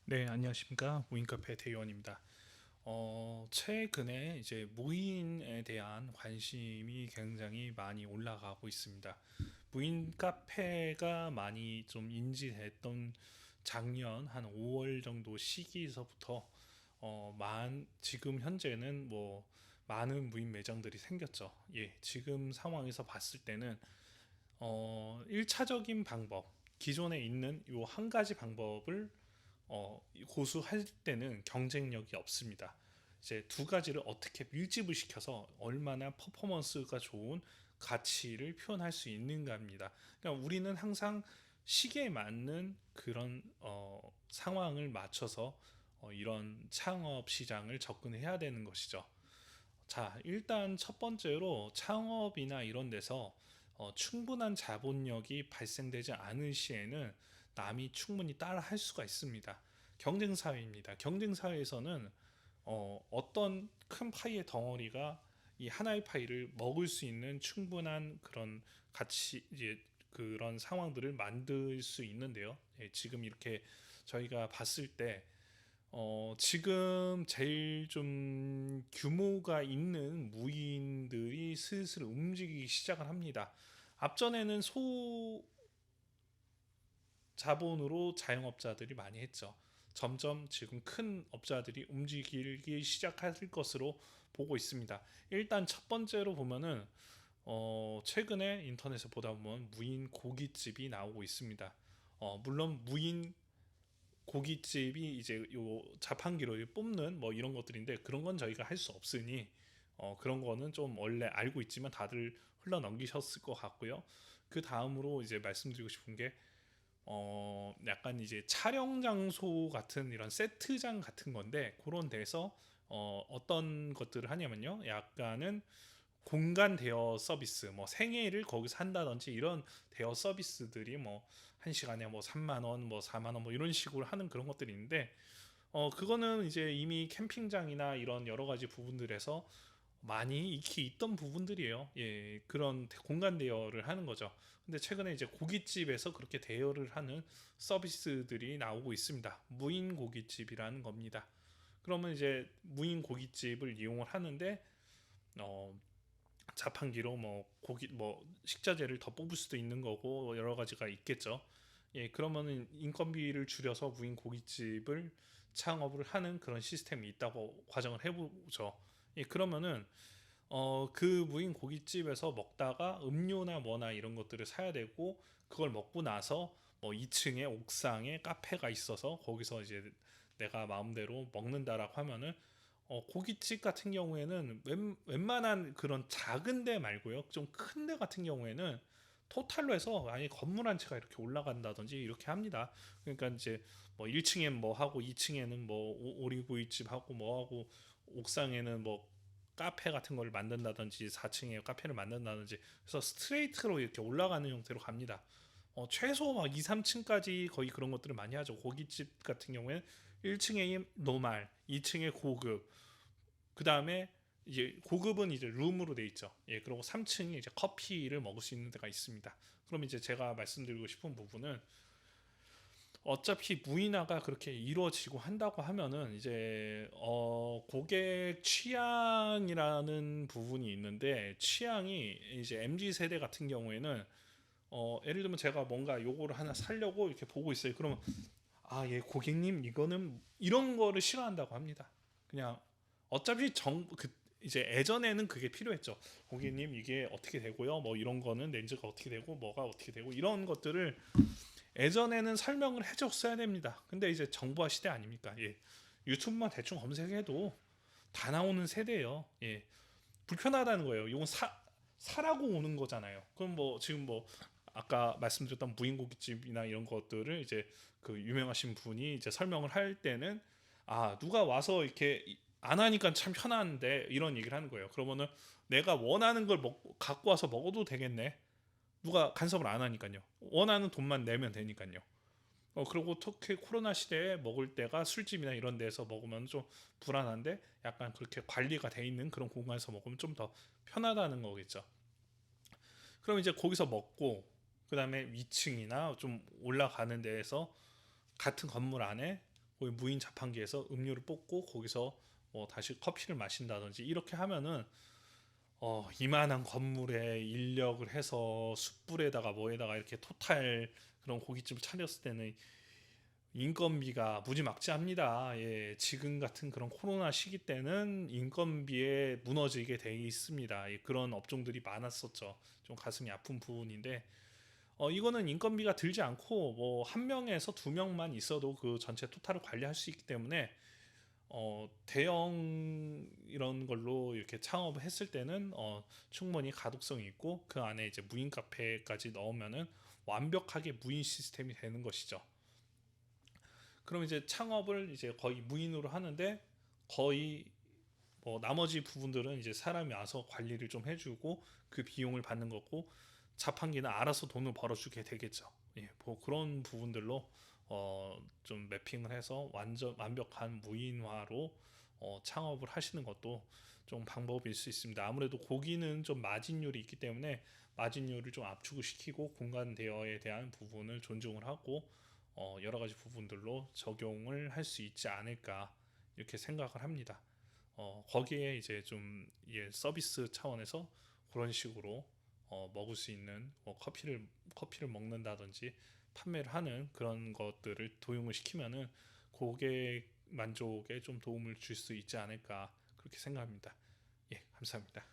네, 안녕하십니까. 무인카페 대의원입니다. 최근에 이제 무인에 대한 관심이 굉장히 많이 올라가고 있습니다. 무인 카페가 많이 좀 인지됐던 작년 한 5월 정도 시기에서부터 지금 현재는 뭐 많은 무인 매장들이 생겼죠. 예, 지금 상황에서 봤을 때는 1차적인 방법, 기존에 있는 요 한 가지 방법을 고수할 때는 경쟁력이 없습니다. 이제 두 가지를 어떻게 밀집을 시켜서 얼마나 퍼포먼스가 좋은 가치를 표현할 수 있는가입니다. 그러니까 우리는 항상 시기에 맞는 그런 상황을 맞춰서 이런 창업 시장을 접근해야 되는 것이죠. 자, 일단 첫 번째로 창업이나 이런 데서 충분한 자본력이 발생되지 않을 시에는 남이 충분히 따라 할 수가 있습니다. 경쟁 사회입니다. 경쟁 사회에서는 어떤 큰 파이의 덩어리가 이 하나의 파이를 먹을 수 있는 충분한 그런 가치 이제 그런 상황들을 만들 수 있는데요. 예, 지금 이렇게 저희가 봤을 때 지금 제일 좀 규모가 있는 무인들이 슬슬 움직이기 시작을 합니다. 앞전에는 소자본으로 자영업자들이 많이 했죠. 점점 지금 큰 업자들이 움직이기 시작할 것으로 보고 있습니다. 일단 첫 번째로 보면은 최근에 인터넷에 보다 보면 무인 고깃집이 나오고 있습니다. 물론 무인 고깃집이 이제 요 자판기로 뽑는 뭐 이런 것들인데 그런 건 저희가 할 수 없으니 그런 거는 좀 원래 알고 있지만 다들 흘러 넘기셨을 것 같고요. 그 다음으로 이제 말씀드리고 싶은 게 약간 이제 촬영 장소 같은 이런 세트장 같은 건데 그런 데서 어떤 것들을 하냐면요. 약간은 공간 대여 서비스, 뭐 생애를 거기서 한다든지 이런 대여 서비스들이 뭐 한 시간에 뭐 3만 원, 뭐 4만 원, 뭐 이런 식으로 하는 그런 것들이 있는데 그거는 이제 이미 캠핑장이나 이런 여러 가지 부분들에서 많이 익히 있던 부분들이에요. 예, 그런 공간 대여를 하는 거죠. 근데 최근에 이제 고깃집에서 그렇게 대여를 하는 서비스들이 나오고 있습니다. 무인 고깃집이라는 겁니다. 그러면 이제 무인 고깃집을 이용을 하는데 어, 자판기로 뭐 고기 뭐 식자재를 더 뽑을 수도 있는 거고 뭐 여러 가지가 있겠죠. 예, 그러면은 인건비를 줄여서 무인 고깃집을 창업을 하는 그런 시스템이 있다고 가정을 해보죠. 예, 그러면은 그 무인 고깃집에서 먹다가 음료나 뭐나 이런 것들을 사야 되고 그걸 먹고 나서 뭐 2층에 옥상에 카페가 있어서 거기서 이제 내가 마음대로 먹는다라고 하면은 고깃집 같은 경우에는 웬만한 그런 작은 데 말고요. 좀 큰 데 같은 경우에는 토탈로 해서 아예 건물 한 채가 이렇게 올라간다든지 이렇게 합니다. 그러니까 이제 뭐 1층엔 뭐 하고 2층에는 뭐 오리구이집 하고 뭐 하고 옥상에는 뭐 카페 같은 걸 만든다든지 4층에 카페를 만든다든지 그래서 스트레이트로 이렇게 올라가는 형태로 갑니다. 최소 막 2, 3층까지 거의 그런 것들을 많이 하죠. 고깃집 같은 경우에는 1층에 노말, 2층에 고급, 그 다음에 이제 고급은 이제 룸으로 돼 있죠. 예, 그리고 3층에 이제 커피를 먹을 수 있는 데가 있습니다. 그럼 이제 제가 말씀드리고 싶은 부분은 어차피 무인화가 그렇게 이루어지고 한다고 하면은 이제 고객 취향이라는 부분이 있는데 취향이 이제 MZ 세대 같은 경우에는 예를 들면 제가 뭔가 요거를 하나 살려고 이렇게 보고 있어요. 그러면 예, 고객님 이거는 이런 거를 싫어한다고 합니다. 그냥 어차피 이제 예전에는 그게 필요했죠. 고객님 이게 어떻게 되고요. 뭐 이런 거는 렌즈가 어떻게 되고 뭐가 어떻게 되고 이런 것들을 예전에는 설명을 해줬어야 됩니다. 근데 이제 정보화 시대 아닙니까? 예. 유튜브만 대충 검색해도 다 나오는 세대예요. 예. 불편하다는 거예요. 이건 사라고 오는 거잖아요. 그럼 뭐 지금 뭐 아까 말씀드렸던 무인고깃집이나 이런 것들을 이제 그 유명하신 분이 이제 설명을 할 때는 누가 와서 이렇게 안 하니까 참 편한데 이런 얘기를 하는 거예요. 그러면은 내가 원하는 걸 갖고 와서 먹어도 되겠네. 누가 간섭을 안 하니까요. 원하는 돈만 내면 되니까요. 그리고 특히 코로나 시대에 먹을 때가 술집이나 이런 데서 먹으면 좀 불안한데 약간 그렇게 관리가 돼 있는 그런 공간에서 먹으면 좀 더 편하다는 거겠죠. 그럼 이제 거기서 먹고 그다음에 위층이나 좀 올라가는 데에서 같은 건물 안에 거기 무인 자판기에서 음료를 뽑고 거기서 뭐 다시 커피를 마신다든지 이렇게 하면은 이만한 건물에 인력을 해서 숯불에다가 뭐에다가 이렇게 토탈 그런 고깃집을 차렸을 때는 인건비가 무지막지합니다. 예, 지금 같은 그런 코로나 시기 때는 인건비에 무너지게 돼 있습니다. 예, 그런 업종들이 많았었죠. 좀 가슴이 아픈 부분인데 이거는 인건비가 들지 않고 뭐 한 명에서 두 명만 있어도 그 전체 토탈을 관리할 수 있기 때문에 대형 이런 걸로 이렇게 창업을 했을 때는 충분히 가독성이 있고 그 안에 이제 무인 카페까지 넣으면은 완벽하게 무인 시스템이 되는 것이죠. 그럼 이제 창업을 이제 거의 무인으로 하는데 거의 뭐 나머지 부분들은 이제 사람이 와서 관리를 좀 해주고 그 비용을 받는 거고 자판기는 알아서 돈을 벌어주게 되겠죠. 예, 뭐 그런 부분들로 좀 매핑을 해서 완전 완벽한 무인화로 창업을 하시는 것도 좀 방법일 수 있습니다. 아무래도 고기는 좀 마진율이 있기 때문에 마진율을 좀 압축을 시키고 공간 대여에 대한 부분을 존중을 하고 여러 가지 부분들로 적용을 할 수 있지 않을까 이렇게 생각을 합니다. 거기에 이제 좀 서비스 차원에서 그런 식으로 먹을 수 있는 뭐 커피를 먹는다든지 판매를 하는 그런 것들을 도용을 시키면은 고객 만족에 좀 도움을 줄 수 있지 않을까 그렇게 생각합니다. 예, 감사합니다.